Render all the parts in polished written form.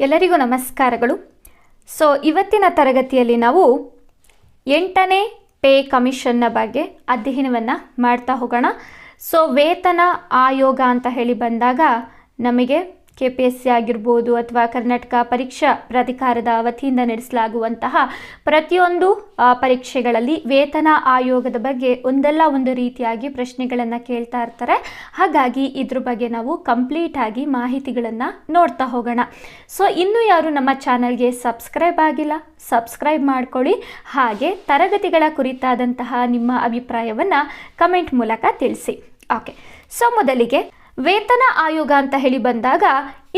ಎಲ್ಲರಿಗೂ ನಮಸ್ಕಾರಗಳು. ಇವತ್ತಿನ ತರಗತಿಯಲ್ಲಿ ನಾವು 8ನೇ ಪೇ ಕಮಿಷನ್ನ ಬಗ್ಗೆ ಅಧ್ಯಯನವನ್ನು ಮಾಡ್ತಾ ಹೋಗೋಣ. ವೇತನ ಆಯೋಗ ಅಂತ ಹೇಳಿ ಬಂದಾಗ ನಮಗೆ KPSC ಆಗಿರ್ಬೋದು ಅಥವಾ ಕರ್ನಾಟಕ ಪರೀಕ್ಷಾ ಪ್ರಾಧಿಕಾರದ ವತಿಯಿಂದ ನಡೆಸಲಾಗುವಂತಹ ಪ್ರತಿಯೊಂದು ಪರೀಕ್ಷೆಗಳಲ್ಲಿ ವೇತನ ಆಯೋಗದ ಬಗ್ಗೆ ಒಂದಲ್ಲ ಒಂದು ರೀತಿಯಾಗಿ ಪ್ರಶ್ನೆಗಳನ್ನು ಕೇಳ್ತಾ ಇರ್ತಾರೆ. ಹಾಗಾಗಿ ಇದ್ರ ಬಗ್ಗೆ ನಾವು ಕಂಪ್ಲೀಟ್ ಆಗಿ ಮಾಹಿತಿಗಳನ್ನು ನೋಡ್ತಾ ಹೋಗೋಣ. ಇನ್ನೂ ಯಾರು ನಮ್ಮ ಚಾನಲ್ಗೆ ಸಬ್ಸ್ಕ್ರೈಬ್ ಆಗಿಲ್ಲ, ಸಬ್ಸ್ಕ್ರೈಬ್ ಮಾಡ್ಕೊಳ್ಳಿ. ಹಾಗೆ ತರಗತಿಗಳ ಕುರಿತಾದಂತಹ ನಿಮ್ಮ ಅಭಿಪ್ರಾಯವನ್ನು ಕಮೆಂಟ್ ಮೂಲಕ ತಿಳಿಸಿ. ಓಕೆ, ಮೊದಲಿಗೆ ವೇತನ ಆಯೋಗ ಅಂತ ಹೇಳಿ ಬಂದಾಗ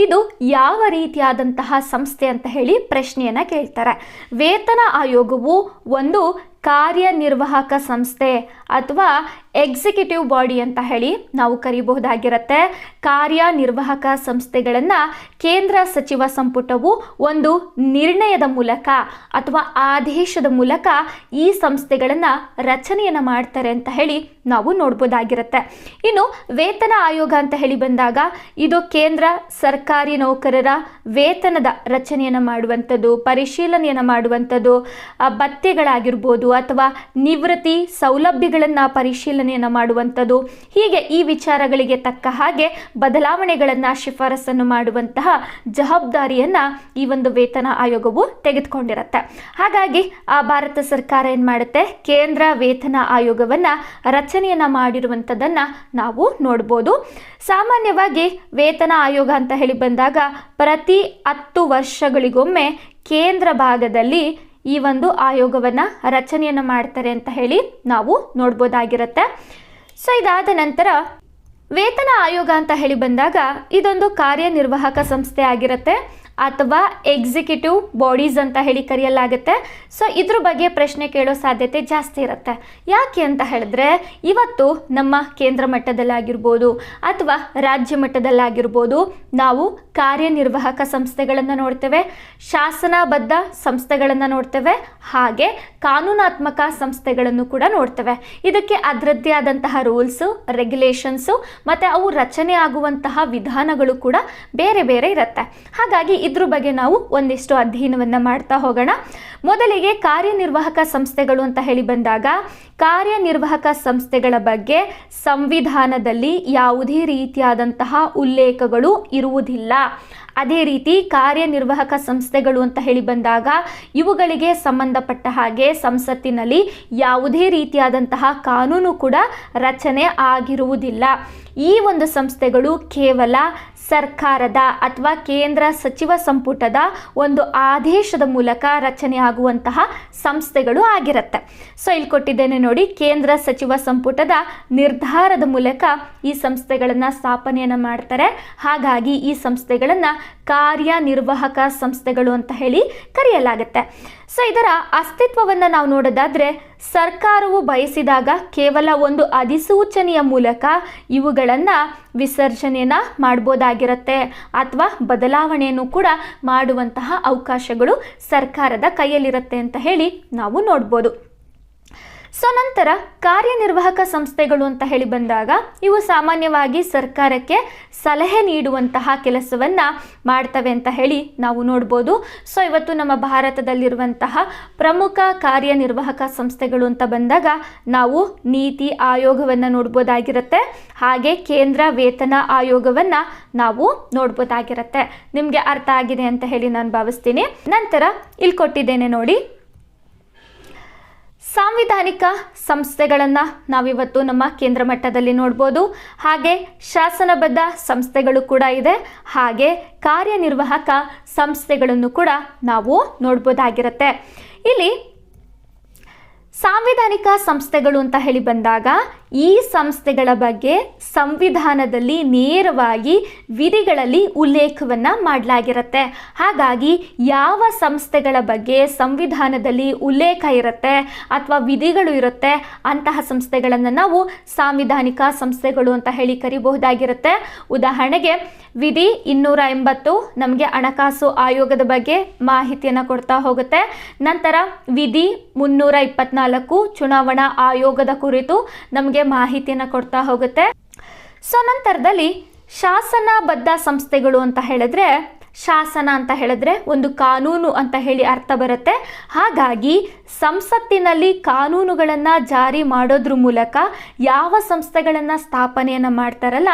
ಇದು ಯಾವ ರೀತಿಯಾದಂತಹ ಸಂಸ್ಥೆ ಅಂತ ಹೇಳಿ ಪ್ರಶ್ನೆಯನ್ನು ಕೇಳ್ತಾರೆ. ವೇತನ ಆಯೋಗವು ಒಂದು ಕಾರ್ಯನಿರ್ವಾಹಕ ಸಂಸ್ಥೆ ಅಥವಾ ಎಕ್ಸಿಕ್ಯೂಟಿವ್ ಬಾಡಿ ಅಂತ ಹೇಳಿ ನಾವು ಕರೀಬಹುದಾಗಿರುತ್ತೆ. ಕಾರ್ಯನಿರ್ವಾಹಕ ಸಂಸ್ಥೆಗಳನ್ನು ಕೇಂದ್ರ ಸಚಿವ ಸಂಪುಟವು ಒಂದು ನಿರ್ಣಯದ ಮೂಲಕ ಅಥವಾ ಆದೇಶದ ಮೂಲಕ ಈ ಸಂಸ್ಥೆಗಳನ್ನು ರಚನೆಯನ್ನು ಮಾಡ್ತಾರೆ ಅಂತ ಹೇಳಿ ನಾವು ನೋಡ್ಬೋದಾಗಿರುತ್ತೆ. ಇನ್ನು ವೇತನ ಆಯೋಗ ಅಂತ ಹೇಳಿ ಬಂದಾಗ ಇದು ಕೇಂದ್ರ ಸರ್ಕಾರಿ ನೌಕರರ ವೇತನದ ರಚನೆಯನ್ನು ಮಾಡುವಂಥದ್ದು, ಪರಿಶೀಲನೆಯನ್ನು ಮಾಡುವಂಥದ್ದು, ಭತ್ಯೆಗಳಾಗಿರ್ಬೋದು ಅಥವಾ ನಿವೃತ್ತಿ ಸೌಲಭ್ಯಗಳನ್ನು ಪರಿಶೀಲನೆಯನ್ನು ಮಾಡುವಂಥದ್ದು, ಹೀಗೆ ಈ ವಿಚಾರಗಳಿಗೆ ತಕ್ಕ ಹಾಗೆ ಬದಲಾವಣೆಗಳನ್ನು ಶಿಫಾರಸನ್ನು ಮಾಡುವಂತಹ ಜವಾಬ್ದಾರಿಯನ್ನು ಈ ಒಂದು ವೇತನ ಆಯೋಗವು ತೆಗೆದುಕೊಂಡಿರುತ್ತೆ. ಹಾಗಾಗಿ ಭಾರತ ಸರ್ಕಾರ ಏನು ಮಾಡುತ್ತೆ, ಕೇಂದ್ರ ವೇತನ ಆಯೋಗವನ್ನು ರಚನೆಯನ್ನು ಮಾಡಿರುವಂಥದ್ದನ್ನು ನಾವು ನೋಡ್ಬೋದು. ಸಾಮಾನ್ಯವಾಗಿ ವೇತನ ಆಯೋಗ ಅಂತ ಹೇಳಿ ಬಂದಾಗ ಪ್ರತಿ 10 ವರ್ಷಗಳಿಗೊಮ್ಮೆ ಕೇಂದ್ರ ಭಾಗದಲ್ಲಿ ಈ ಒಂದು ಆಯೋಗವನ್ನು ರಚನೆಯನ್ನು ಮಾಡ್ತಾರೆ ಅಂತ ಹೇಳಿ ನಾವು ನೋಡ್ಬೋದಾಗಿರುತ್ತೆ. ಇದಾದ ನಂತರ ವೇತನ ಆಯೋಗ ಅಂತ ಹೇಳಿ ಬಂದಾಗ ಇದೊಂದು ಕಾರ್ಯನಿರ್ವಾಹಕ ಸಂಸ್ಥೆ ಆಗಿರುತ್ತೆ ಅಥವಾ ಎಕ್ಸಿಕ್ಯೂಟಿವ್ ಬಾಡೀಸ್ ಅಂತ ಹೇಳಿ ಕರೆಯಲಾಗುತ್ತೆ. ಇದ್ರ ಬಗ್ಗೆ ಪ್ರಶ್ನೆ ಕೇಳೋ ಸಾಧ್ಯತೆ ಜಾಸ್ತಿ ಇರುತ್ತೆ. ಯಾಕೆ ಅಂತ ಹೇಳಿದ್ರೆ ಇವತ್ತು ನಮ್ಮ ಕೇಂದ್ರ ಮಟ್ಟದಲ್ಲಾಗಿರ್ಬೋದು ಅಥವಾ ರಾಜ್ಯ ಮಟ್ಟದಲ್ಲಾಗಿರ್ಬೋದು ನಾವು ಕಾರ್ಯನಿರ್ವಾಹಕ ಸಂಸ್ಥೆಗಳನ್ನು ನೋಡ್ತೇವೆ, ಶಾಸನಬದ್ಧ ಸಂಸ್ಥೆಗಳನ್ನು ನೋಡ್ತೇವೆ, ಹಾಗೆ ಕಾನೂನಾತ್ಮಕ ಸಂಸ್ಥೆಗಳನ್ನು ಕೂಡ ನೋಡ್ತೇವೆ. ಇದಕ್ಕೆ ಅದರದ್ದೇ ಆದಂತಹ ರೂಲ್ಸು, ರೆಗ್ಯುಲೇಷನ್ಸು ಮತ್ತು ಅವು ರಚನೆ ಆಗುವಂತಹ ವಿಧಾನಗಳು ಕೂಡ ಬೇರೆ ಬೇರೆ ಇರುತ್ತೆ. ಹಾಗಾಗಿ ಇದ್ರ ಬಗ್ಗೆ ನಾವು ಒಂದಿಷ್ಟು ಅಧ್ಯಯನವನ್ನು ಮಾಡ್ತಾ ಹೋಗೋಣ. ಮೊದಲಿಗೆ ಕಾರ್ಯನಿರ್ವಾಹಕ ಸಂಸ್ಥೆಗಳು ಅಂತ ಹೇಳಿ ಬಂದಾಗ ಕಾರ್ಯನಿರ್ವಾಹಕ ಸಂಸ್ಥೆಗಳ ಬಗ್ಗೆ ಸಂವಿಧಾನದಲ್ಲಿ ಯಾವುದೇ ರೀತಿಯಾದಂತಹ ಉಲ್ಲೇಖಗಳು ಇರುವುದಿಲ್ಲ. ಅದೇ ರೀತಿ ಕಾರ್ಯನಿರ್ವಾಹಕ ಸಂಸ್ಥೆಗಳು ಅಂತ ಹೇಳಿ ಬಂದಾಗ ಇವುಗಳಿಗೆ ಸಂಬಂಧಪಟ್ಟ ಹಾಗೆ ಸಂಸತ್ತಿನಲ್ಲಿ ಯಾವುದೇ ರೀತಿಯಾದಂತಹ ಕಾನೂನು ಕೂಡ ರಚನೆ ಆಗಿರುವುದಿಲ್ಲ. ಈ ಒಂದು ಸಂಸ್ಥೆಗಳು ಕೇವಲ ಸರ್ಕಾರದ ಅಥವಾ ಕೇಂದ್ರ ಸಚಿವ ಸಂಪುಟದ ಒಂದು ಆದೇಶದ ಮೂಲಕ ರಚನೆ ಆಗುವಂತಹ ಸಂಸ್ಥೆಗಳು ಆಗಿರುತ್ತೆ. ಇಲ್ಲಿ ಕೊಟ್ಟಿದ್ದೇನೆ ನೋಡಿ, ಕೇಂದ್ರ ಸಚಿವ ಸಂಪುಟದ ನಿರ್ಧಾರದ ಮೂಲಕ ಈ ಸಂಸ್ಥೆಗಳನ್ನು ಸ್ಥಾಪನೆಯನ್ನು ಮಾಡ್ತಾರೆ. ಹಾಗಾಗಿ ಈ ಸಂಸ್ಥೆಗಳನ್ನು ಕಾರ್ಯನಿರ್ವಾಹಕ ಸಂಸ್ಥೆಗಳು ಅಂತ ಹೇಳಿ ಕರೆಯಲಾಗುತ್ತೆ. ಇದರ ಅಸ್ತಿತ್ವವನ್ನು ನಾವು ನೋಡೋದಾದ್ರೆ ಸರ್ಕಾರವು ಬಯಸಿದಾಗ ಕೇವಲ ಒಂದು ಅಧಿಸೂಚನೆಯ ಮೂಲಕ ಇವುಗಳನ್ನು ವಿಸರ್ಜನೆಯನ್ನು ಮಾಡ್ಬೋದಾಗಿರುತ್ತೆ ಅಥವಾ ಬದಲಾವಣೆಯನ್ನು ಕೂಡ ಮಾಡುವಂತಹ ಅವಕಾಶಗಳು ಸರ್ಕಾರದ ಕೈಯಲ್ಲಿರುತ್ತೆ ಅಂತ ಹೇಳಿ ನಾವು ನೋಡ್ಬೋದು. ನಂತರ ಕಾರ್ಯನಿರ್ವಾಹಕ ಸಂಸ್ಥೆಗಳು ಅಂತ ಹೇಳಿ ಬಂದಾಗ ಇವು ಸಾಮಾನ್ಯವಾಗಿ ಸರ್ಕಾರಕ್ಕೆ ಸಲಹೆ ನೀಡುವಂತಹ ಕೆಲಸವನ್ನು ಮಾಡ್ತವೆ ಅಂತ ಹೇಳಿ ನಾವು ನೋಡ್ಬೋದು. ಇವತ್ತು ನಮ್ಮ ಭಾರತದಲ್ಲಿರುವಂತಹ ಪ್ರಮುಖ ಕಾರ್ಯನಿರ್ವಾಹಕ ಸಂಸ್ಥೆಗಳು ಅಂತ ಬಂದಾಗ ನಾವು ನೀತಿ ಆಯೋಗವನ್ನು ನೋಡ್ಬೋದಾಗಿರುತ್ತೆ, ಹಾಗೆ ಕೇಂದ್ರ ವೇತನ ಆಯೋಗವನ್ನು ನಾವು ನೋಡ್ಬೋದಾಗಿರುತ್ತೆ. ನಿಮಗೆ ಅರ್ಥ ಆಗಿದೆ ಅಂತ ಹೇಳಿ ನಾನು ಭಾವಿಸ್ತೀನಿ. ನಂತರ ಇಲ್ಲಿ ಕೊಟ್ಟಿದ್ದೇನೆ ನೋಡಿ, ಸಾಂವಿಧಾನಿಕ ಸಂಸ್ಥೆಗಳನ್ನು ನಾವಿವತ್ತು ನಮ್ಮ ಕೇಂದ್ರ ಮಟ್ಟದಲ್ಲಿ ನೋಡ್ಬೋದು, ಹಾಗೆ ಶಾಸನಬದ್ಧ ಸಂಸ್ಥೆಗಳು ಕೂಡ ಇದೆ, ಹಾಗೆ ಕಾರ್ಯನಿರ್ವಾಹಕ ಸಂಸ್ಥೆಗಳನ್ನು ಕೂಡ ನಾವು ನೋಡ್ಬೋದಾಗಿರುತ್ತೆ. ಇಲ್ಲಿ ಸಾಂವಿಧಾನಿಕ ಸಂಸ್ಥೆಗಳು ಅಂತ ಹೇಳಿ ಬಂದಾಗ ಈ ಸಂಸ್ಥೆಗಳ ಬಗ್ಗೆ ಸಂವಿಧಾನದಲ್ಲಿ ನೇರವಾಗಿ ವಿಧಿಗಳಲ್ಲಿ ಉಲ್ಲೇಖವನ್ನು ಮಾಡಲಾಗಿರುತ್ತೆ. ಹಾಗಾಗಿ ಯಾವ ಸಂಸ್ಥೆಗಳ ಬಗ್ಗೆ ಸಂವಿಧಾನದಲ್ಲಿ ಉಲ್ಲೇಖ ಇರುತ್ತೆ ಅಥವಾ ವಿಧಿಗಳು ಇರುತ್ತೆ ಅಂತಹ ಸಂಸ್ಥೆಗಳನ್ನು ನಾವು ಸಾಂವಿಧಾನಿಕ ಸಂಸ್ಥೆಗಳು ಅಂತ ಹೇಳಿ ಕರಿಬಹುದಾಗಿರುತ್ತೆ. ಉದಾಹರಣೆಗೆ ವಿಧಿ 280 ನಮಗೆ ಹಣಕಾಸು ಆಯೋಗದ ಬಗ್ಗೆ ಮಾಹಿತಿಯನ್ನು ಕೊಡ್ತಾ ಹೋಗುತ್ತೆ. ನಂತರ ವಿಧಿ 324 ಚುನಾವಣಾ ಆಯೋಗದ ಕುರಿತು ನಮಗೆ ಮಾಹಿತಿಯನ್ನು ಕೊಡ್ತಾ ಹೋಗುತ್ತೆ. ನಂತರದಲ್ಲಿ ಶಾಸನಬದ್ಧ ಸಂಸ್ಥೆಗಳು ಅಂತ ಹೇಳಿದ್ರೆ ಶಾಸನ ಅಂತ ಹೇಳಿದ್ರೆ ಒಂದು ಕಾನೂನು ಅಂತ ಹೇಳಿ ಅರ್ಥ ಬರುತ್ತೆ. ಹಾಗಾಗಿ ಸಂಸತ್ತಿನಲ್ಲಿ ಕಾನೂನುಗಳನ್ನು ಜಾರಿ ಮಾಡೋದ್ರ ಮೂಲಕ ಯಾವ ಸಂಸ್ಥೆಗಳನ್ನು ಸ್ಥಾಪನೆಯನ್ನು ಮಾಡ್ತಾರಲ್ಲ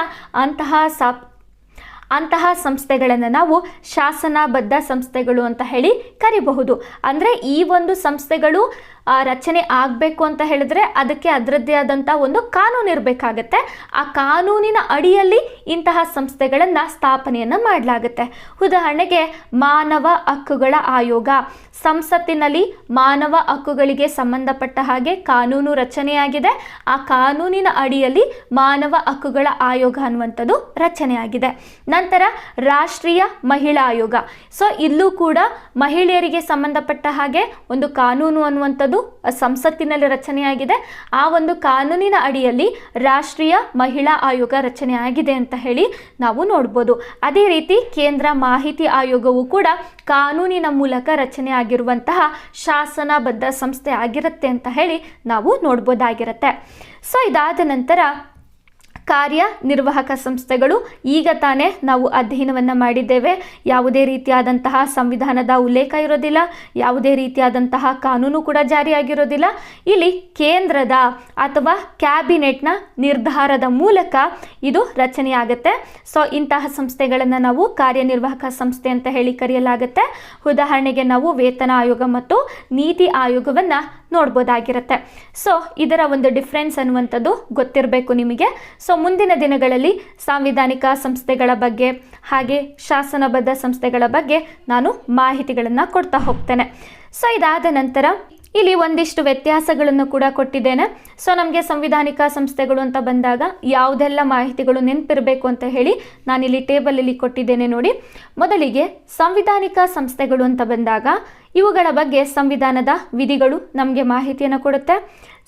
ಅಂತಹ ಸಂಸ್ಥೆಗಳನ್ನು ನಾವು ಶಾಸನಬದ್ಧ ಸಂಸ್ಥೆಗಳು ಅಂತ ಹೇಳಿ ಕರಿಬಹುದು. ಅಂದರೆ ಈ ಒಂದು ಸಂಸ್ಥೆಗಳು ರಚನೆ ಆಗಬೇಕು ಅಂತ ಹೇಳಿದ್ರೆ ಅದಕ್ಕೆ ಅದರದ್ದೇ ಆದಂಥ ಒಂದು ಕಾನೂನು ಇರಬೇಕಾಗತ್ತೆ. ಆ ಕಾನೂನಿನ ಅಡಿಯಲ್ಲಿ ಇಂತಹ ಸಂಸ್ಥೆಗಳನ್ನು ಸ್ಥಾಪನೆಯನ್ನು ಮಾಡಲಾಗುತ್ತೆ. ಉದಾಹರಣೆಗೆ ಮಾನವ ಹಕ್ಕುಗಳ ಆಯೋಗ. ಸಂಸತ್ತಿನಲ್ಲಿ ಮಾನವ ಹಕ್ಕುಗಳಿಗೆ ಸಂಬಂಧಪಟ್ಟ ಹಾಗೆ ಕಾನೂನು ರಚನೆಯಾಗಿದೆ. ಆ ಕಾನೂನಿನ ಅಡಿಯಲ್ಲಿ ಮಾನವ ಹಕ್ಕುಗಳ ಆಯೋಗ ಅನ್ನುವಂಥದ್ದು ರಚನೆಯಾಗಿದೆ. ನಂತರ ರಾಷ್ಟ್ರೀಯ ಮಹಿಳಾ ಆಯೋಗ. ಸೊ ಇಲ್ಲೂ ಕೂಡ ಮಹಿಳೆಯರಿಗೆ ಸಂಬಂಧಪಟ್ಟ ಹಾಗೆ ಒಂದು ಕಾನೂನು ಅನ್ನುವಂಥದ್ದು ಸಂಸತ್ತಿನಲ್ಲಿ ರಚನೆಯಾಗಿದೆ. ಆ ಒಂದು ಕಾನೂನಿನ ಅಡಿಯಲ್ಲಿ ರಾಷ್ಟ್ರೀಯ ಮಹಿಳಾ ಆಯೋಗ ರಚನೆಯಾಗಿದೆ ಅಂತ ಹೇಳಿ ನಾವು ನೋಡ್ಬೋದು. ಅದೇ ರೀತಿ ಕೇಂದ್ರ ಮಾಹಿತಿ ಆಯೋಗವು ಕೂಡ ಕಾನೂನಿನ ಮೂಲಕ ರಚನೆ ಆಗಿರುವಂತಹ ಶಾಸನಬದ್ಧ ಸಂಸ್ಥೆ ಆಗಿರುತ್ತೆ ಅಂತ ಹೇಳಿ ನಾವು ನೋಡ್ಬೋದಾಗಿರುತ್ತೆ. ಸೊ ಇದಾದ ನಂತರ ಕಾರ್ಯನಿರ್ವಾಹಕ ಸಂಸ್ಥೆಗಳು. ಈಗ ತಾನೇ ನಾವು ಅಧ್ಯಯನವನ್ನು ಮಾಡಿದ್ದೇವೆ. ಯಾವುದೇ ರೀತಿಯಾದಂತಹ ಸಂವಿಧಾನದ ಉಲ್ಲೇಖ ಇರೋದಿಲ್ಲ, ಯಾವುದೇ ರೀತಿಯಾದಂತಹ ಕಾನೂನು ಕೂಡ ಜಾರಿಯಾಗಿರೋದಿಲ್ಲ. ಇಲ್ಲಿ ಕೇಂದ್ರದ ಅಥವಾ ಕ್ಯಾಬಿನೆಟ್ನ ನಿರ್ಧಾರದ ಮೂಲಕ ಇದು ರಚನೆಯಾಗುತ್ತೆ. ಸೊ ಇಂತಹ ಸಂಸ್ಥೆಗಳನ್ನು ನಾವು ಕಾರ್ಯನಿರ್ವಾಹಕ ಸಂಸ್ಥೆ ಅಂತ ಹೇಳಿ ಕರೆಯಲಾಗುತ್ತೆ. ಉದಾಹರಣೆಗೆ ನಾವು ವೇತನ ಆಯೋಗ ಮತ್ತು ನೀತಿ ಆಯೋಗವನ್ನು ನೋಡ್ಬೋದಾಗಿರುತ್ತೆ. ಸೊ ಇದರ ಒಂದು ಡಿಫ್ರೆನ್ಸ್ ಅನ್ನುವಂಥದ್ದು ಗೊತ್ತಿರಬೇಕು ನಿಮಗೆ. ಸೊ ಮುಂದಿನ ದಿನಗಳಲ್ಲಿ ಸಾಂವಿಧಾನಿಕ ಸಂಸ್ಥೆಗಳ ಬಗ್ಗೆ ಹಾಗೆ ಶಾಸನಬದ್ಧ ಸಂಸ್ಥೆಗಳ ಬಗ್ಗೆ ನಾನು ಮಾಹಿತಿಗಳನ್ನು ಕೊಡ್ತಾ ಹೋಗ್ತೇನೆ. ಸೊ ಇದಾದ ನಂತರ ಇಲ್ಲಿ ಒಂದಿಷ್ಟು ವ್ಯತ್ಯಾಸಗಳನ್ನು ಕೂಡ ಕೊಟ್ಟಿದ್ದೇನೆ. ಸೊ ನಮಗೆ ಸಂವಿಧಾನಿಕ ಸಂಸ್ಥೆಗಳು ಅಂತ ಬಂದಾಗ ಯಾವುದೆಲ್ಲ ಮಾಹಿತಿಗಳು ನೆನಪಿರಬೇಕು ಅಂತ ಹೇಳಿ ನಾನಿಲ್ಲಿ ಟೇಬಲಲ್ಲಿ ಕೊಟ್ಟಿದ್ದೇನೆ ನೋಡಿ. ಮೊದಲಿಗೆ ಸಂವಿಧಾನಿಕ ಸಂಸ್ಥೆಗಳು ಅಂತ ಬಂದಾಗ ಇವುಗಳ ಬಗ್ಗೆ ಸಂವಿಧಾನದ ವಿಧಿಗಳು ನಮಗೆ ಮಾಹಿತಿಯನ್ನು ಕೊಡುತ್ತೆ.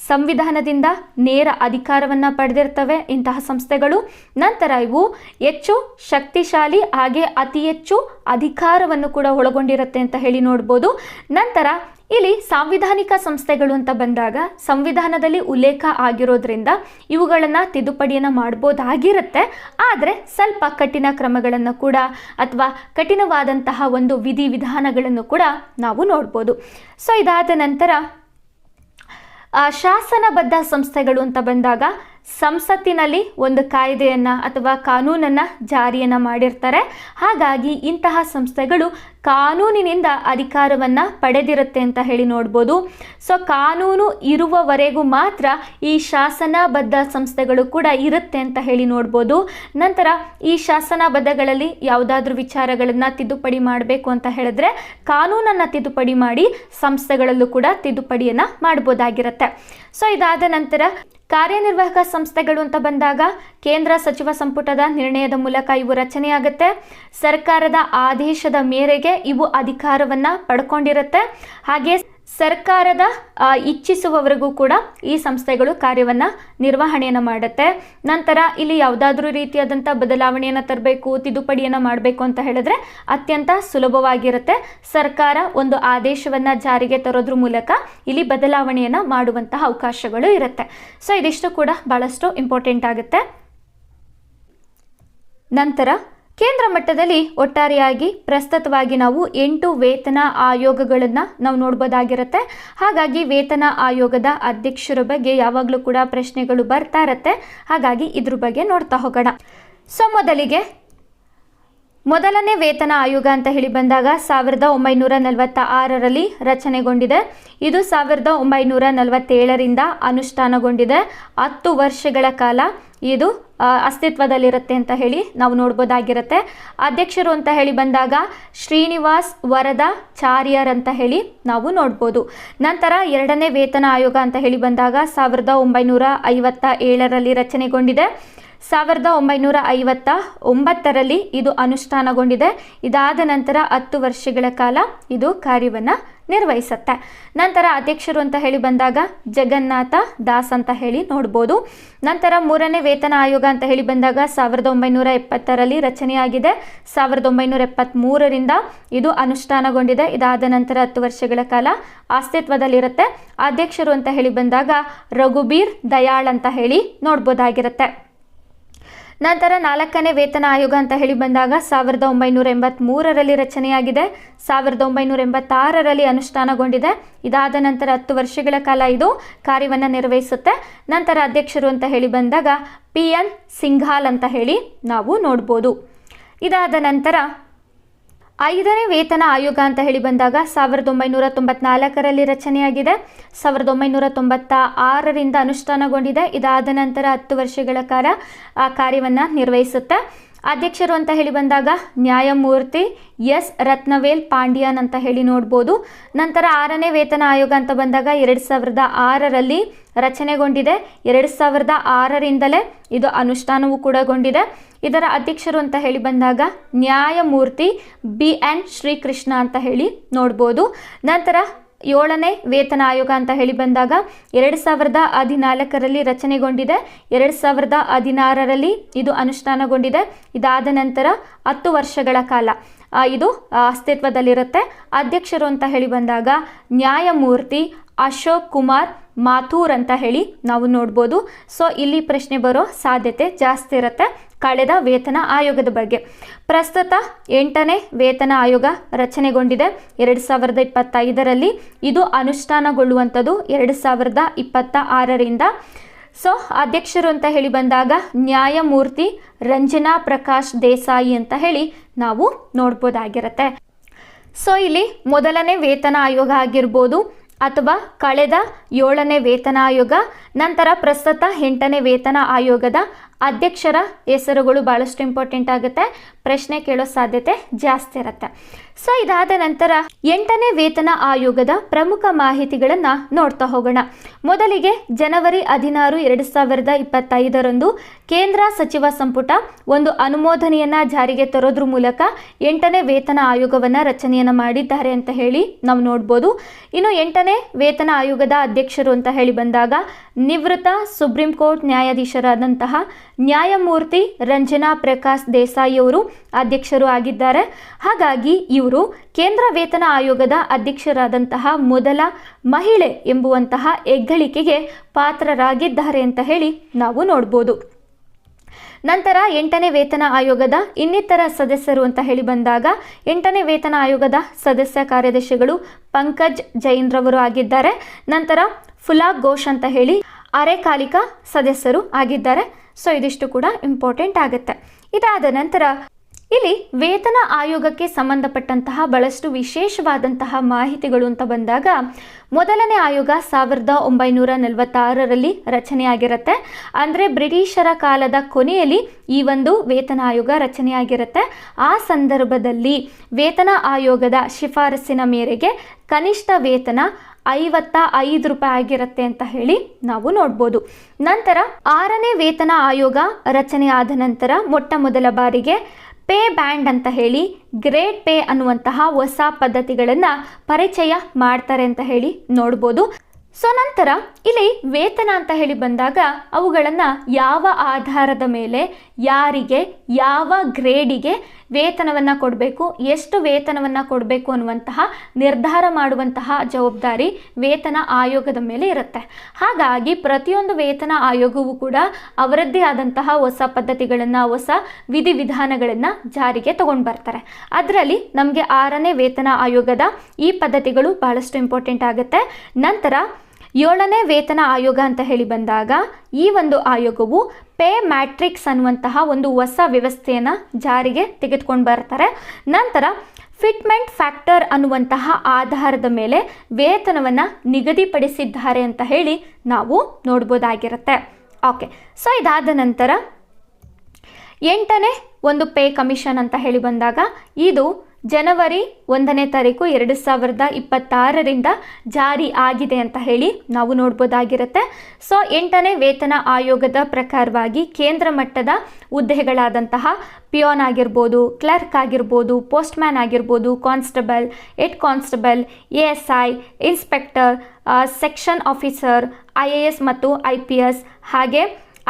ಸಂವಿಧಾನದಿಂದ ನೇರ ಅಧಿಕಾರವನ್ನು ಪಡೆದಿರ್ತವೆ ಇಂತಹ ಸಂಸ್ಥೆಗಳು. ನಂತರ ಇವು ಹೆಚ್ಚು ಶಕ್ತಿಶಾಲಿ ಹಾಗೆ ಅತಿ ಹೆಚ್ಚು ಅಧಿಕಾರವನ್ನು ಕೂಡ ಒಳಗೊಂಡಿರುತ್ತೆ ಅಂತ ಹೇಳಿ ನೋಡ್ಬೋದು. ನಂತರ ಇಲ್ಲಿ ಸಾಂವಿಧಾನಿಕ ಸಂಸ್ಥೆಗಳು ಅಂತ ಬಂದಾಗ ಸಂವಿಧಾನದಲ್ಲಿ ಉಲ್ಲೇಖ ಆಗಿರೋದ್ರಿಂದ ಇವುಗಳನ್ನು ತಿದ್ದುಪಡಿಯನ್ನು ಮಾಡ್ಬೋದಾಗಿರುತ್ತೆ. ಆದರೆ ಸ್ವಲ್ಪ ಕಠಿಣ ಕ್ರಮಗಳನ್ನು ಕೂಡ ಅಥವಾ ಕಠಿಣವಾದಂತಹ ಒಂದು ವಿಧಿವಿಧಾನಗಳನ್ನು ಕೂಡ ನಾವು ನೋಡ್ಬೋದು. ಸೊ ಇದಾದ ನಂತರ ಶಾಸನಬದ್ಧ ಸಂಸ್ಥೆಗಳು ಅಂತ ಬಂದಾಗ ಸಂಸತ್ತಿನಲ್ಲಿ ಒಂದು ಕಾಯ್ದೆಯನ್ನು ಅಥವಾ ಕಾನೂನನ್ನು ಜಾರಿಯನ್ನು ಮಾಡಿರ್ತಾರೆ. ಹಾಗಾಗಿ ಇಂತಹ ಸಂಸ್ಥೆಗಳು ಕಾನೂನಿನಿಂದ ಅಧಿಕಾರವನ್ನು ಪಡೆದಿರುತ್ತೆ ಅಂತ ಹೇಳಿ ನೋಡ್ಬೋದು. ಸೊ ಕಾನೂನು ಇರುವವರೆಗೂ ಮಾತ್ರ ಈ ಶಾಸನಬದ್ಧ ಸಂಸ್ಥೆಗಳು ಕೂಡ ಇರುತ್ತೆ ಅಂತ ಹೇಳಿ ನೋಡ್ಬೋದು. ನಂತರ ಈ ಶಾಸನಬದ್ಧಗಳಲ್ಲಿ ಯಾವುದಾದ್ರೂ ವಿಚಾರಗಳನ್ನು ತಿದ್ದುಪಡಿ ಮಾಡಬೇಕು ಅಂತ ಹೇಳಿದ್ರೆ ಕಾನೂನನ್ನು ತಿದ್ದುಪಡಿ ಮಾಡಿ ಸಂಸ್ಥೆಗಳಲ್ಲೂ ಕೂಡ ತಿದ್ದುಪಡಿಯನ್ನು ಮಾಡ್ಬೋದಾಗಿರುತ್ತೆ. ಸೊ ಇದಾದ ನಂತರ ಕಾರ್ಯನಿರ್ವಾಹಕ ಸಂಸ್ಥೆಗಳು ಅಂತ ಬಂದಾಗ ಕೇಂದ್ರ ಸಚಿವ ಸಂಪುಟದ ನಿರ್ಣಯದ ಮೂಲಕ ಇವು ರಚನೆಯಾಗುತ್ತೆ. ಸರ್ಕಾರದ ಆದೇಶದ ಮೇರೆಗೆ ಇವು ಅಧಿಕಾರವನ್ನು ಪಡ್ಕೊಂಡಿರುತ್ತೆ. ಹಾಗೆ ಸರ್ಕಾರದ ಇಚ್ಛಿಸುವವರೆಗೂ ಕೂಡ ಈ ಸಂಸ್ಥೆಗಳು ಕಾರ್ಯವನ್ನು ನಿರ್ವಹಣೆಯನ್ನು ಮಾಡುತ್ತೆ. ನಂತರ ಇಲ್ಲಿ ಯಾವುದಾದ್ರೂ ರೀತಿಯಾದಂಥ ಬದಲಾವಣೆಯನ್ನು ತರಬೇಕು, ತಿದ್ದುಪಡಿಯನ್ನು ಮಾಡಬೇಕು ಅಂತ ಹೇಳಿದ್ರೆ ಅತ್ಯಂತ ಸುಲಭವಾಗಿರುತ್ತೆ. ಸರ್ಕಾರ ಒಂದು ಆದೇಶವನ್ನು ಜಾರಿಗೆ ತರೋದ್ರ ಮೂಲಕ ಇಲ್ಲಿ ಬದಲಾವಣೆಯನ್ನು ಮಾಡುವಂತಹ ಅವಕಾಶಗಳು ಇರುತ್ತೆ. ಸೊ ಇದಿಷ್ಟು ಕೂಡ ಭಾಳಷ್ಟು ಇಂಪಾರ್ಟೆಂಟ್ ಆಗುತ್ತೆ. ನಂತರ ಕೇಂದ್ರ ಮಟ್ಟದಲ್ಲಿ ಒಟ್ಟಾರೆಯಾಗಿ ಪ್ರಸ್ತುತವಾಗಿ ನಾವು 8 ವೇತನ ಆಯೋಗಗಳನ್ನು ನಾವು ನೋಡ್ಬೋದಾಗಿರುತ್ತೆ. ಹಾಗಾಗಿ ವೇತನ ಆಯೋಗದ ಅಧ್ಯಕ್ಷರ ಬಗ್ಗೆ ಯಾವಾಗಲೂ ಕೂಡ ಪ್ರಶ್ನೆಗಳು ಬರ್ತಾ ಇರುತ್ತೆ. ಹಾಗಾಗಿ ಇದ್ರ ಬಗ್ಗೆ ನೋಡ್ತಾ ಹೋಗೋಣ. ಸೊ ಮೊದಲನೇ ವೇತನ ಆಯೋಗ ಅಂತ ಹೇಳಿ ಬಂದಾಗ 1946ರಲ್ಲಿ ರಚನೆಗೊಂಡಿದೆ. ಇದು 1947ರಿಂದ ಅನುಷ್ಠಾನಗೊಂಡಿದೆ. 10 ವರ್ಷಗಳ ಕಾಲ ಇದು ಅಸ್ತಿತ್ವದಲ್ಲಿರುತ್ತೆ ಅಂತ ಹೇಳಿ ನಾವು ನೋಡ್ಬೋದಾಗಿರುತ್ತೆ. ಅಧ್ಯಕ್ಷರು ಅಂತ ಹೇಳಿ ಬಂದಾಗ ಶ್ರೀನಿವಾಸ್ ವರದಾಚಾರ್ಯರ್ ಅಂತ ಹೇಳಿ ನಾವು ನೋಡ್ಬೋದು. ನಂತರ ಎರಡನೇ ವೇತನ ಆಯೋಗ ಅಂತ ಹೇಳಿ ಬಂದಾಗ 1957ರಲ್ಲಿ ರಚನೆಗೊಂಡಿದೆ. 1959ರಲ್ಲಿ ಇದು ಅನುಷ್ಠಾನಗೊಂಡಿದೆ. ಇದಾದ ನಂತರ 10 ವರ್ಷಗಳ ಕಾಲ ಇದು ಕಾರ್ಯವನ್ನು ನಿರ್ವಹಿಸುತ್ತೆ. ನಂತರ ಅಧ್ಯಕ್ಷರು ಅಂತ ಹೇಳಿ ಬಂದಾಗ ಜಗನ್ನಾಥ ದಾಸ್ ಅಂತ ಹೇಳಿ ನೋಡ್ಬೋದು. ನಂತರ ಮೂರನೇ ವೇತನ ಆಯೋಗ ಅಂತ ಹೇಳಿ ಬಂದಾಗ 1970ರಲ್ಲಿ ರಚನೆಯಾಗಿದೆ. 1973ರಿಂದ ಇದು ಅನುಷ್ಠಾನಗೊಂಡಿದೆ. ಇದಾದ ನಂತರ 10 ವರ್ಷಗಳ ಕಾಲ ಅಸ್ತಿತ್ವದಲ್ಲಿರುತ್ತೆ. ಅಧ್ಯಕ್ಷರು ಅಂತ ಹೇಳಿ ಬಂದಾಗ ರಘುಬೀರ್ ದಯಾಳ್ ಅಂತ ಹೇಳಿ ನೋಡ್ಬೋದಾಗಿರುತ್ತೆ. ನಂತರ 4ನೇ ವೇತನ ಆಯೋಗ ಅಂತ ಹೇಳಿ ಬಂದಾಗ 1983ರಲ್ಲಿ ರಚನೆಯಾಗಿದೆ, 1986ರಲ್ಲಿ ಅನುಷ್ಠಾನಗೊಂಡಿದೆ. ಇದಾದ ನಂತರ 10 ವರ್ಷಗಳ ಕಾಲ ಇದು ಕಾರ್ಯವನ್ನು ನಿರ್ವಹಿಸುತ್ತೆ. ನಂತರ ಅಧ್ಯಕ್ಷರು ಅಂತ ಹೇಳಿ ಬಂದಾಗ PN ಸಿಂಘಾಲ್ ಅಂತ ಹೇಳಿ ನಾವು ನೋಡ್ಬೋದು. ಇದಾದ ನಂತರ 5ನೇ ವೇತನ ಆಯೋಗ ಅಂತ ಹೇಳಿ ಬಂದಾಗ 1994ರಲ್ಲಿ ರಚನೆಯಾಗಿದೆ, 1996ರಿಂದ ಅನುಷ್ಠಾನಗೊಂಡಿದೆ. ಇದಾದ ನಂತರ 10 ವರ್ಷಗಳ ಕಾಲ ಆ ಕಾರ್ಯವನ್ನು ನಿರ್ವಹಿಸುತ್ತೆ. ಅಧ್ಯಕ್ಷರು ಅಂತ ಹೇಳಿ ಬಂದಾಗ ನ್ಯಾಯಮೂರ್ತಿ S ರತ್ನವೇಲ್ ಪಾಂಡ್ಯನ್ ಅಂತ ಹೇಳಿ ನೋಡ್ಬೋದು. ನಂತರ 6ನೇ ವೇತನ ಆಯೋಗ ಅಂತ ಬಂದಾಗ 2006ರಲ್ಲಿ ರಚನೆಗೊಂಡಿದೆ, 2006ರಿಂದಲೇ ಇದು ಅನುಷ್ಠಾನವೂ ಕೂಡಗೊಂಡಿದೆ. ಇದರ ಅಧ್ಯಕ್ಷರು ಅಂತ ಹೇಳಿ ಬಂದಾಗ ನ್ಯಾಯಮೂರ್ತಿ BN ಶ್ರೀಕೃಷ್ಣ ಅಂತ ಹೇಳಿ ನೋಡ್ಬೋದು. ನಂತರ 7ನೇ ವೇತನ ಆಯೋಗ ಅಂತ ಹೇಳಿ ಬಂದಾಗ 2014ರಲ್ಲಿ ರಚನೆಗೊಂಡಿದೆ, 2016ರಲ್ಲಿ ಇದು ಅನುಷ್ಠಾನಗೊಂಡಿದೆ. ಇದಾದ ನಂತರ 10 ವರ್ಷಗಳ ಕಾಲ ಇದು ಅಸ್ತಿತ್ವದಲ್ಲಿರುತ್ತೆ. ಅಧ್ಯಕ್ಷರು ಅಂತ ಹೇಳಿ ಬಂದಾಗ ನ್ಯಾಯಮೂರ್ತಿ ಅಶೋಕ್ ಕುಮಾರ್ ಮಾಥೂರ್ ಅಂತ ಹೇಳಿ ನಾವು ನೋಡ್ಬೋದು. ಸೊ ಇಲ್ಲಿ ಪ್ರಶ್ನೆ ಬರೋ ಸಾಧ್ಯತೆ ಜಾಸ್ತಿ ಇರುತ್ತೆ ಕಳೆದ ವೇತನ ಆಯೋಗದ ಬಗ್ಗೆ. ಪ್ರಸ್ತುತ 8ನೇ ವೇತನ ಆಯೋಗ ರಚನೆಗೊಂಡಿದೆ 2025ರಲ್ಲಿ. ಇದು ಅನುಷ್ಠಾನಗೊಳ್ಳುವಂಥದ್ದು 2026ರಿಂದ. ಸೊ ಅಧ್ಯಕ್ಷರು ಅಂತ ಹೇಳಿ ಬಂದಾಗ ನ್ಯಾಯಮೂರ್ತಿ ರಂಜನಾ ಪ್ರಕಾಶ್ ದೇಸಾಯಿ ಅಂತ ಹೇಳಿ ನಾವು ನೋಡ್ಬೋದಾಗಿರುತ್ತೆ. ಸೊ ಇಲ್ಲಿ ಮೊದಲನೇ ವೇತನ ಆಯೋಗ ಆಗಿರ್ಬೋದು ಅಥವಾ ಕಳೆದ 7ನೇ ವೇತನ ಆಯೋಗ, ನಂತರ ಪ್ರಸ್ತುತ 8ನೇ ವೇತನ ಆಯೋಗದ ಅಧ್ಯಕ್ಷರ ಹೆಸರುಗಳು ಭಾಳಷ್ಟು ಇಂಪಾರ್ಟೆಂಟ್ ಆಗುತ್ತೆ, ಪ್ರಶ್ನೆ ಕೇಳೋ ಸಾಧ್ಯತೆ ಜಾಸ್ತಿ ಇರುತ್ತೆ. ಸೊ ಇದಾದ ನಂತರ 8ನೇ ವೇತನ ಆಯೋಗದ ಪ್ರಮುಖ ಮಾಹಿತಿಗಳನ್ನು ನೋಡ್ತಾ ಹೋಗೋಣ. ಮೊದಲಿಗೆ ಜನವರಿ 16, 2025ರಂದು ಕೇಂದ್ರ ಸಚಿವ ಸಂಪುಟ ಒಂದು ಅನುಮೋದನೆಯನ್ನು ಜಾರಿಗೆ ತರೋದ್ರ ಮೂಲಕ 8ನೇ ವೇತನ ಆಯೋಗವನ್ನು ರಚನೆಯನ್ನು ಮಾಡಿದ್ದಾರೆ ಅಂತ ಹೇಳಿ ನಾವು ನೋಡ್ಬೋದು. ಇನ್ನು 8ನೇ ವೇತನ ಆಯೋಗದ ಅಧ್ಯಕ್ಷರು ಅಂತ ಹೇಳಿ ಬಂದಾಗ ನಿವೃತ್ತ ಸುಪ್ರೀಂ ಕೋರ್ಟ್ ನ್ಯಾಯಾಧೀಶರಾದಂತಹ ನ್ಯಾಯಮೂರ್ತಿ ರಂಜನಾ ಪ್ರಕಾಶ್ ದೇಸಾಯಿ ಅವರು ಅಧ್ಯಕ್ಷರು ಆಗಿದ್ದಾರೆ. ಹಾಗಾಗಿ ಇವರು ಕೇಂದ್ರ ವೇತನ ಆಯೋಗದ ಅಧ್ಯಕ್ಷರಾದಂತಹ ಮೊದಲ ಮಹಿಳೆ ಎಂಬುವಂತಹ ಹೆಗ್ಗಳಿಕೆಗೆ ಪಾತ್ರರಾಗಿದ್ದಾರೆ ಅಂತ ಹೇಳಿ ನಾವು ನೋಡ್ಬೋದು. ನಂತರ 8ನೇ ವೇತನ ಆಯೋಗದ ಇನ್ನಿತರ ಸದಸ್ಯರು ಅಂತ ಹೇಳಿ ಬಂದಾಗ 8ನೇ ವೇತನ ಆಯೋಗದ ಸದಸ್ಯ ಕಾರ್ಯದರ್ಶಿಗಳು ಪಂಕಜ್ ಜೈನ್ ರವರು ಆಗಿದ್ದಾರೆ. ನಂತರ ಫುಲಾಗ್ ಘೋಷ್ ಅಂತ ಹೇಳಿ ಅರೆಕಾಲಿಕ ಸದಸ್ಯರು ಆಗಿದ್ದಾರೆ. ಸೊ ಇದಿಷ್ಟು ಕೂಡ ಇಂಪಾರ್ಟೆಂಟ್ ಆಗುತ್ತೆ. ಇದಾದ ನಂತರ ಇಲ್ಲಿ ವೇತನ ಆಯೋಗಕ್ಕೆ ಸಂಬಂಧಪಟ್ಟಂತಹ ಬಹಳಷ್ಟು ವಿಶೇಷವಾದಂತಹ ಮಾಹಿತಿಗಳು ಅಂತ ಬಂದಾಗ ಮೊದಲನೇ ಆಯೋಗ 1946ರಲ್ಲಿ ರಚನೆಯಾಗಿರುತ್ತೆ. ಅಂದರೆ ಬ್ರಿಟಿಷರ ಕಾಲದ ಕೊನೆಯಲ್ಲಿ ಈ ಒಂದು ವೇತನ ಆಯೋಗ ರಚನೆಯಾಗಿರುತ್ತೆ. ಆ ಸಂದರ್ಭದಲ್ಲಿ ವೇತನ ಆಯೋಗದ ಶಿಫಾರಸ್ಸಿನ ಮೇರೆಗೆ ಕನಿಷ್ಠ ವೇತನ 55 ರೂಪಾಯಿ ಆಗಿರುತ್ತೆ ಅಂತ ಹೇಳಿ ನಾವು ನೋಡ್ಬೋದು. ನಂತರ 6ನೇ ವೇತನ ಆಯೋಗ ರಚನೆ ಆದ ನಂತರ ಮೊಟ್ಟ ಮೊದಲ ಬಾರಿಗೆ ಪೇ ಬ್ಯಾಂಡ್ ಅಂತ ಹೇಳಿ ಗ್ರೇಡ್ ಪೇ ಅನ್ನುವಂತಹ ಹೊಸ ಪದ್ಧತಿಗಳನ್ನು ಪರಿಚಯ ಮಾಡ್ತಾರೆ ಅಂತ ಹೇಳಿ ನೋಡ್ಬೋದು. ಸೊ ನಂತರ ಇಲ್ಲಿ ವೇತನ ಅಂತ ಹೇಳಿ ಬಂದಾಗ ಅವುಗಳನ್ನು ಯಾವ ಆಧಾರದ ಮೇಲೆ ಯಾರಿಗೆ ಯಾವ ಗ್ರೇಡಿಗೆ ವೇತನವನ್ನು ಕೊಡಬೇಕು, ಎಷ್ಟು ವೇತನವನ್ನು ಕೊಡಬೇಕು ಅನ್ನುವಂತಹ ನಿರ್ಧಾರ ಮಾಡುವಂತಹ ಜವಾಬ್ದಾರಿ ವೇತನ ಆಯೋಗದ ಮೇಲೆ ಇರುತ್ತೆ. ಹಾಗಾಗಿ ಪ್ರತಿಯೊಂದು ವೇತನ ಆಯೋಗವೂ ಕೂಡ ಅವರದ್ದೇ ಆದಂತಹ ಹೊಸ ಪದ್ಧತಿಗಳನ್ನು, ಹೊಸ ವಿಧಿವಿಧಾನಗಳನ್ನು ಜಾರಿಗೆ ತಗೊಂಡು ಬರ್ತಾರೆ. ಅದರಲ್ಲಿ ನಮಗೆ 6ನೇ ವೇತನ ಆಯೋಗದ ಈ ಪದ್ಧತಿಗಳು ಬಹಳಷ್ಟು ಇಂಪಾರ್ಟೆಂಟ್ ಆಗುತ್ತೆ. ನಂತರ 7ನೇ ವೇತನ ಆಯೋಗ ಅಂತ ಹೇಳಿ ಬಂದಾಗ ಈ ಒಂದು ಆಯೋಗವು ಪೇ ಮ್ಯಾಟ್ರಿಕ್ಸ್ ಅನ್ನುವಂತಹ ಒಂದು ಹೊಸ ವ್ಯವಸ್ಥೆಯನ್ನು ಜಾರಿಗೆ ತೆಗೆದುಕೊಂಡು ಬರ್ತಾರೆ. ನಂತರ ಫಿಟ್ಮೆಂಟ್ ಫ್ಯಾಕ್ಟರ್ ಅನ್ನುವಂತಹ ಆಧಾರದ ಮೇಲೆ ವೇತನವನ್ನು ನಿಗದಿಪಡಿಸಿದ್ದಾರೆ ಅಂತ ಹೇಳಿ ನಾವು ನೋಡ್ಬೋದಾಗಿರುತ್ತೆ. ಓಕೆ, ಸೊ ಇದಾದ ನಂತರ 8ನೇ ಒಂದು ಪೇ ಕಮಿಷನ್ ಅಂತ ಹೇಳಿ ಬಂದಾಗ ಇದು ಜನವರಿ 1ನೇ ತಾರೀಕು 2026ರಿಂದ ಜಾರಿ ಆಗಿದೆ ಅಂತ ಹೇಳಿ ನಾವು ನೋಡ್ಬೋದಾಗಿರುತ್ತೆ. ಸೊ 8ನೇ ವೇತನ ಆಯೋಗದ ಪ್ರಕಾರವಾಗಿ ಕೇಂದ್ರ ಮಟ್ಟದ ಹುದ್ದೆಗಳಾದಂತಹ ಪಿಯೋನ್ ಆಗಿರ್ಬೋದು, ಕ್ಲರ್ಕ್ ಆಗಿರ್ಬೋದು, ಪೋಸ್ಟ್ಮ್ಯಾನ್ ಆಗಿರ್ಬೋದು, constable, head constable, ASI, inspector, section officer, IAS ಮತ್ತು IPS, ಹಾಗೆ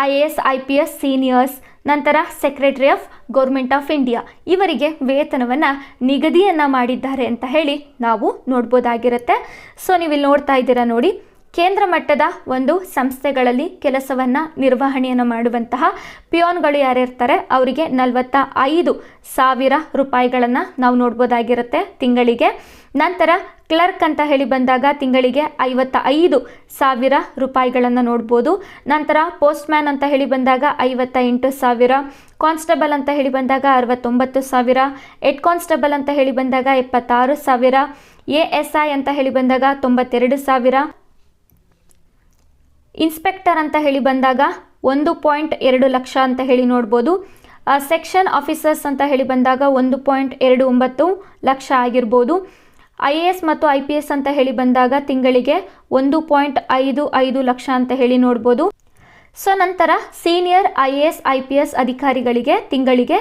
IAS IPS ಸೀನಿಯರ್ಸ್, ನಂತರ secretary of government of India ಇವರಿಗೆ ವೇತನವನ್ನು ನಿಗದಿಯನ್ನು ಮಾಡಿದ್ದಾರೆ ಅಂತ ಹೇಳಿ ನಾವು ನೋಡ್ಬೋದಾಗಿರುತ್ತೆ. ಸೊ ನೀವು ಇಲ್ಲಿ ನೋಡ್ತಾ ಇದ್ದೀರಾ ನೋಡಿ, ಕೇಂದ್ರ ಮಟ್ಟದ ಒಂದು ಸಂಸ್ಥೆಗಳಲ್ಲಿ ಕೆಲಸವನ್ನು ನಿರ್ವಹಣೆಯನ್ನು ಮಾಡುವಂತಹ ಪಿಯೋನ್ಗಳು ಯಾರಿರ್ತಾರೆ ಅವರಿಗೆ 45,000 ರೂಪಾಯಿಗಳನ್ನು ನಾವು ನೋಡ್ಬೋದಾಗಿರುತ್ತೆ ತಿಂಗಳಿಗೆ. ನಂತರ ಕ್ಲರ್ಕ್ ಅಂತ ಹೇಳಿ ಬಂದಾಗ ತಿಂಗಳಿಗೆ 55,000 ರೂಪಾಯಿಗಳನ್ನು ನೋಡ್ಬೋದು. ನಂತರ ಪೋಸ್ಟ್ಮ್ಯಾನ್ ಅಂತ ಹೇಳಿ ಬಂದಾಗ 58,000, ಕಾನ್ಸ್ಟೇಬಲ್ ಅಂತ ಹೇಳಿ ಬಂದಾಗ 69,000, ಹೆಡ್ ಕಾನ್ಸ್ಟೇಬಲ್ ಅಂತ ಹೇಳಿ ಬಂದಾಗ 76,000, ASI ಅಂತ ಹೇಳಿ ಬಂದಾಗ 92,000, ಇನ್ಸ್ಪೆಕ್ಟರ್ ಅಂತ ಹೇಳಿ ಬಂದಾಗ 1.2 ಲಕ್ಷ ಅಂತ ಹೇಳಿ ನೋಡ್ಬೋದು. ಸೆಕ್ಷನ್ ಆಫೀಸರ್ಸ್ ಅಂತ ಹೇಳಿ ಬಂದಾಗ 1.29 ಲಕ್ಷ ಆಗಿರ್ಬೋದು. IAS ಮತ್ತು IPS ಅಂತ ಹೇಳಿ ಬಂದಾಗ ತಿಂಗಳಿಗೆ 1.55 ಲಕ್ಷ ಅಂತ ಹೇಳಿ ನೋಡ್ಬೋದು. ಸೊ ನಂತರ ಸೀನಿಯರ್ IAS IPS ಅಧಿಕಾರಿಗಳಿಗೆ ತಿಂಗಳಿಗೆ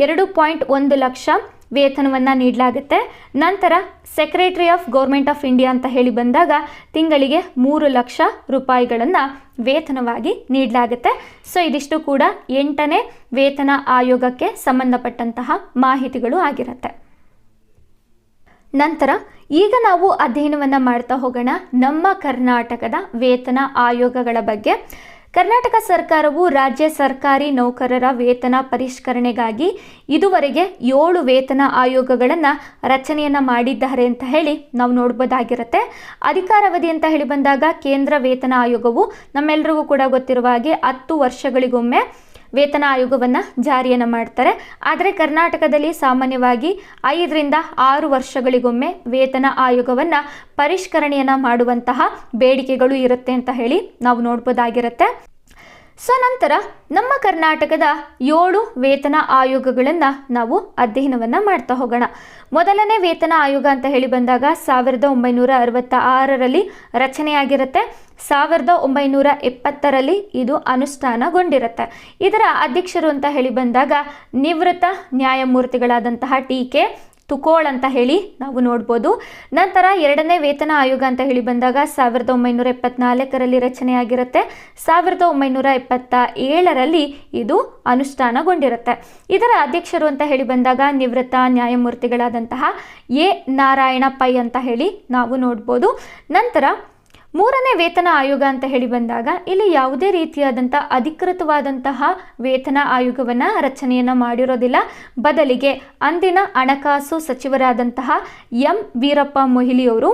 2.1 ಲಕ್ಷ ವೇತನವನ್ನು ನೀಡಲಾಗುತ್ತೆ. ನಂತರ secretary of government of India ಅಂತ ಹೇಳಿ ಬಂದಾಗ ತಿಂಗಳಿಗೆ 3 ಲಕ್ಷ ರೂಪಾಯಿಗಳನ್ನು ವೇತನವಾಗಿ ನೀಡಲಾಗುತ್ತೆ. ಸೊ ಇದಿಷ್ಟು ಕೂಡ 8ನೇ ವೇತನ ಆಯೋಗಕ್ಕೆ ಸಂಬಂಧಪಟ್ಟಂತಹ ಮಾಹಿತಿಗಳು ಆಗಿರುತ್ತೆ. ನಂತರ ಈಗ ನಾವು ಅಧ್ಯಯನವನ್ನು ಮಾಡ್ತಾ ಹೋಗೋಣ ನಮ್ಮ ಕರ್ನಾಟಕದ ವೇತನ ಆಯೋಗಗಳ ಬಗ್ಗೆ. ಕರ್ನಾಟಕ ಸರ್ಕಾರವು ರಾಜ್ಯ ಸರ್ಕಾರಿ ನೌಕರರ ವೇತನ ಪರಿಷ್ಕರಣೆಗಾಗಿ ಇದುವರೆಗೆ 7 ವೇತನ ಆಯೋಗಗಳನ್ನು ರಚನೆಯನ್ನು ಮಾಡಿದ್ದಾರೆ ಅಂತ ಹೇಳಿ ನಾವು ನೋಡ್ಬೋದಾಗಿರುತ್ತೆ. ಅಧಿಕಾರಾವಧಿ ಅಂತ ಹೇಳಿ ಬಂದಾಗ ಕೇಂದ್ರ ವೇತನ ಆಯೋಗವು ನಮ್ಮೆಲ್ಲರಿಗೂ ಕೂಡ ಗೊತ್ತಿರುವ ಹಾಗೆ 10 ವರ್ಷಗಳಿಗೊಮ್ಮೆ ವೇತನ ಆಯೋಗವನ್ನು ಜಾರಿಯನ್ನು ಮಾಡ್ತಾರೆ. ಆದರೆ ಕರ್ನಾಟಕದಲ್ಲಿ ಸಾಮಾನ್ಯವಾಗಿ 5 ರಿಂದ 6 ವರ್ಷಗಳಿಗೊಮ್ಮೆ ವೇತನ ಆಯೋಗವನ್ನು ಪರಿಷ್ಕರಣೆಯನ್ನು ಮಾಡುವಂತಹ ಬೇಡಿಕೆಗಳು ಇರುತ್ತೆ ಅಂತ ಹೇಳಿ ನಾವು ನೋಡ್ಬೋದಾಗಿರುತ್ತೆ. ಸೊ ನಂತರ ನಮ್ಮ ಕರ್ನಾಟಕದ 7 ವೇತನ ಆಯೋಗಗಳನ್ನು ನಾವು ಅಧ್ಯಯನವನ್ನು ಮಾಡ್ತಾ ಹೋಗೋಣ. ಮೊದಲನೇ ವೇತನ ಆಯೋಗ ಅಂತ ಹೇಳಿ ಬಂದಾಗ 1966ರಲ್ಲಿ ರಚನೆಯಾಗಿರುತ್ತೆ. 1970ರಲ್ಲಿ ಇದು ಅನುಷ್ಠಾನಗೊಂಡಿರುತ್ತೆ. ಇದರ ಅಧ್ಯಕ್ಷರು ಅಂತ ಹೇಳಿ ಬಂದಾಗ ನಿವೃತ್ತ ನ್ಯಾಯಮೂರ್ತಿಗಳಾದಂತಹ TK ತುಕೋಳ್ ಅಂತ ಹೇಳಿ ನಾವು ನೋಡ್ಬೋದು. ನಂತರ 2ನೇ ವೇತನ ಆಯೋಗ ಅಂತ ಹೇಳಿ ಬಂದಾಗ 1974ರಲ್ಲಿ ರಚನೆಯಾಗಿರುತ್ತೆ. 1977ರಲ್ಲಿ ಇದು ಅನುಷ್ಠಾನಗೊಂಡಿರುತ್ತೆ. ಇದರ ಅಧ್ಯಕ್ಷರು ಅಂತ ಹೇಳಿ ಬಂದಾಗ ನಿವೃತ್ತ ನ್ಯಾಯಮೂರ್ತಿಗಳಾದಂತಹ A ನಾರಾಯಣ ಪೈ ಅಂತ ಹೇಳಿ ನಾವು ನೋಡ್ಬೋದು. ನಂತರ 3ನೇ ವೇತನ ಆಯೋಗ ಅಂತ ಹೇಳಿ ಬಂದಾಗ ಇಲ್ಲಿ ಯಾವುದೇ ರೀತಿಯಾದಂಥ ಅಧಿಕೃತವಾದಂತಹ ವೇತನ ಆಯೋಗವನ್ನು ರಚನೆಯನ್ನು ಮಾಡಿರೋದಿಲ್ಲ. ಬದಲಿಗೆ ಅಂದಿನ ಹಣಕಾಸು ಸಚಿವರಾದಂತಹ M ವೀರಪ್ಪ ಮೊಯ್ಲಿಯವರು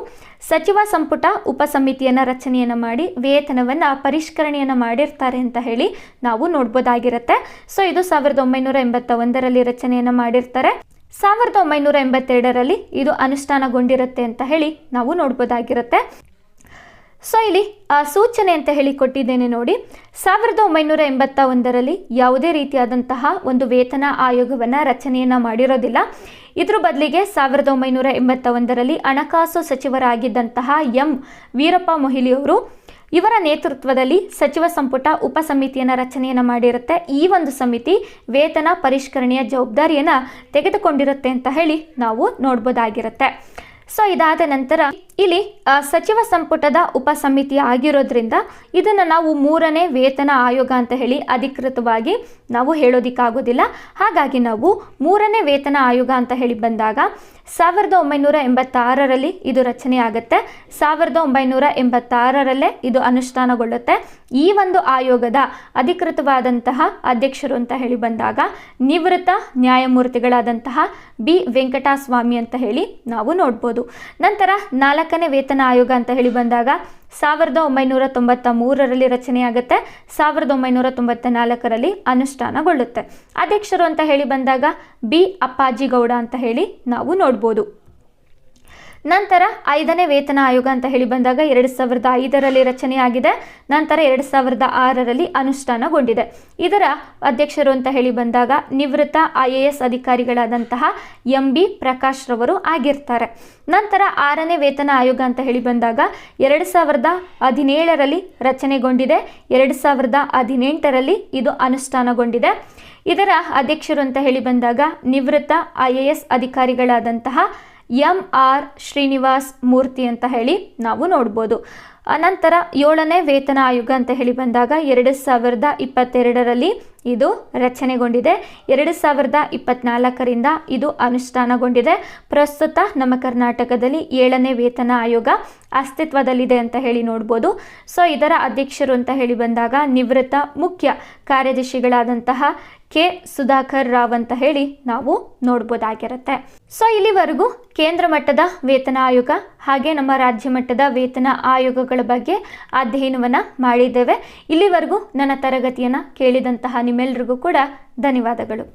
ಸಚಿವ ಸಂಪುಟ ಉಪಸಮಿತಿಯನ್ನು ರಚನೆಯನ್ನು ಮಾಡಿ ವೇತನವನ್ನು ಪರಿಷ್ಕರಣೆಯನ್ನು ಮಾಡಿರ್ತಾರೆ ಅಂತ ಹೇಳಿ ನಾವು ನೋಡ್ಬೋದಾಗಿರುತ್ತೆ. ಸೊ ಇದು 1981ರಲ್ಲಿ ರಚನೆಯನ್ನು ಮಾಡಿರ್ತಾರೆ. 1982ರಲ್ಲಿ ಇದು ಅನುಷ್ಠಾನಗೊಂಡಿರುತ್ತೆ ಅಂತ ಹೇಳಿ ನಾವು ನೋಡ್ಬೋದಾಗಿರುತ್ತೆ. ಸೊ ಇಲ್ಲಿ ಸೂಚನೆ ಅಂತ ಹೇಳಿ ಕೊಟ್ಟಿದ್ದೇನೆ ನೋಡಿ. 1981ರಲ್ಲಿ ಯಾವುದೇ ರೀತಿಯಾದಂತಹ ಒಂದು ವೇತನ ಆಯೋಗವನ್ನು ರಚನೆಯನ್ನು ಮಾಡಿರೋದಿಲ್ಲ. ಇದ್ರ ಬದಲಿಗೆ 1981ರಲ್ಲಿ ಹಣಕಾಸು ಸಚಿವರಾಗಿದ್ದಂತಹ M ವೀರಪ್ಪ ಮೊಯ್ಲಿಯವರು ಇವರ ನೇತೃತ್ವದಲ್ಲಿ ಸಚಿವ ಸಂಪುಟ ಉಪಸಮಿತಿಯನ್ನು ರಚನೆಯನ್ನು ಮಾಡಿರುತ್ತೆ. ಈ ಒಂದು ಸಮಿತಿ ವೇತನ ಪರಿಷ್ಕರಣೆಯ ಜವಾಬ್ದಾರಿಯನ್ನು ತೆಗೆದುಕೊಂಡಿರುತ್ತೆ ಅಂತ ಹೇಳಿ ನಾವು ನೋಡ್ಬೋದಾಗಿರುತ್ತೆ. ಸೊ ಇದಾದ ನಂತರ ಇಲ್ಲಿ ಸಚಿವ ಸಂಪುಟದ ಉಪಸಮಿತಿ ಆಗಿರೋದ್ರಿಂದ ಇದನ್ನು ನಾವು 3ನೇ ವೇತನ ಆಯೋಗ ಅಂತ ಹೇಳಿ ಅಧಿಕೃತವಾಗಿ ನಾವು ಹೇಳೋದಿಕ್ಕಾಗೋದಿಲ್ಲ. ಹಾಗಾಗಿ ನಾವು 3ನೇ ವೇತನ ಆಯೋಗ ಅಂತ ಹೇಳಿ ಬಂದಾಗ 1986ರಲ್ಲಿ ಇದು ರಚನೆ ಆಗುತ್ತೆ. 1986ರಲ್ಲೇ ಇದು ಅನುಷ್ಠಾನಗೊಳ್ಳುತ್ತೆ. ಈ ಒಂದು ಆಯೋಗದ ಅಧಿಕೃತವಾದಂತಹ ಅಧ್ಯಕ್ಷರು ಅಂತ ಹೇಳಿ ಬಂದಾಗ ನಿವೃತ್ತ ನ್ಯಾಯಮೂರ್ತಿಗಳಾದಂತಹ B ವೆಂಕಟಸ್ವಾಮಿ ಅಂತ ಹೇಳಿ ನಾವು ನೋಡ್ಬೋದು. ನಂತರ 4ನೇ ವೇತನ ಆಯೋಗ ಅಂತ ಹೇಳಿ ಬಂದಾಗ 1993ರಲ್ಲಿ ರಚನೆಯಾಗುತ್ತೆ. 1994ರಲ್ಲಿ ಅನುಷ್ಠಾನಗೊಳ್ಳುತ್ತೆ. ಅಧ್ಯಕ್ಷರು ಅಂತ ಹೇಳಿ ಬಂದಾಗ B ಅಪ್ಪಾಜಿ ಗೌಡ ಅಂತ ಹೇಳಿ ನಾವು ನೋಡ್ಬೋದು. ನಂತರ 5ನೇ ವೇತನ ಆಯೋಗ ಅಂತ ಹೇಳಿ ಬಂದಾಗ 2005ರಲ್ಲಿ ರಚನೆಯಾಗಿದೆ. ನಂತರ 2006ರಲ್ಲಿ ಅನುಷ್ಠಾನಗೊಂಡಿದೆ. ಇದರ ಅಧ್ಯಕ್ಷರು ಅಂತ ಹೇಳಿ ಬಂದಾಗ ನಿವೃತ್ತ IAS ಅಧಿಕಾರಿಗಳಾದಂತಹ MB ಪ್ರಕಾಶ್ ರವರು ಆಗಿರ್ತಾರೆ. ನಂತರ 6ನೇ ವೇತನ ಆಯೋಗ ಅಂತ ಹೇಳಿ ಬಂದಾಗ 2017ರಲ್ಲಿ ರಚನೆಗೊಂಡಿದೆ. 2018ರಲ್ಲಿ ಇದು ಅನುಷ್ಠಾನಗೊಂಡಿದೆ. ಇದರ ಅಧ್ಯಕ್ಷರು ಅಂತ ಹೇಳಿ ಬಂದಾಗ ನಿವೃತ್ತ IAS ಅಧಿಕಾರಿಗಳಾದಂತಹ MR ಶ್ರೀನಿವಾಸ್ ಮೂರ್ತಿ ಅಂತ ಹೇಳಿ ನಾವು ನೋಡ್ಬೋದು. ನಂತರ 7ನೇ ವೇತನ ಆಯೋಗ ಅಂತ ಹೇಳಿ ಬಂದಾಗ 2022ರಲ್ಲಿ ಇದು ರಚನೆಗೊಂಡಿದೆ. 2024ರಿಂದ ಇದು ಅನುಷ್ಠಾನಗೊಂಡಿದೆ. ಪ್ರಸ್ತುತ ನಮ್ಮ ಕರ್ನಾಟಕದಲ್ಲಿ 7ನೇ ವೇತನ ಆಯೋಗ ಅಸ್ತಿತ್ವದಲ್ಲಿದೆ ಅಂತ ಹೇಳಿ ನೋಡ್ಬೋದು. ಸೊ ಇದರ ಅಧ್ಯಕ್ಷರು ಅಂತ ಹೇಳಿ ಬಂದಾಗ ನಿವೃತ್ತ ಮುಖ್ಯ ಕಾರ್ಯದರ್ಶಿಗಳಾದಂತಹ ಕೆ ಸುಧಾಕರ್ ರಾವ್ ಅಂತ ಹೇಳಿ ನಾವು ನೋಡ್ಬೋದಾಗಿರುತ್ತೆ. ಸೊ ಇಲ್ಲಿವರೆಗೂ ಕೇಂದ್ರ ಮಟ್ಟದ ವೇತನ ಆಯೋಗ ಹಾಗೆ ನಮ್ಮ ರಾಜ್ಯ ಮಟ್ಟದ ವೇತನ ಆಯೋಗಗಳ ಬಗ್ಗೆ ಅಧ್ಯಯನವನ್ನು ಮಾಡಿದ್ದೇವೆ. ಇಲ್ಲಿವರೆಗೂ ನನ್ನ ತರಗತಿಯನ್ನು ಕೇಳಿದಂತಹ ನಿಮ್ಮೆಲ್ಲರಿಗೂ ಕೂಡ ಧನ್ಯವಾದಗಳು.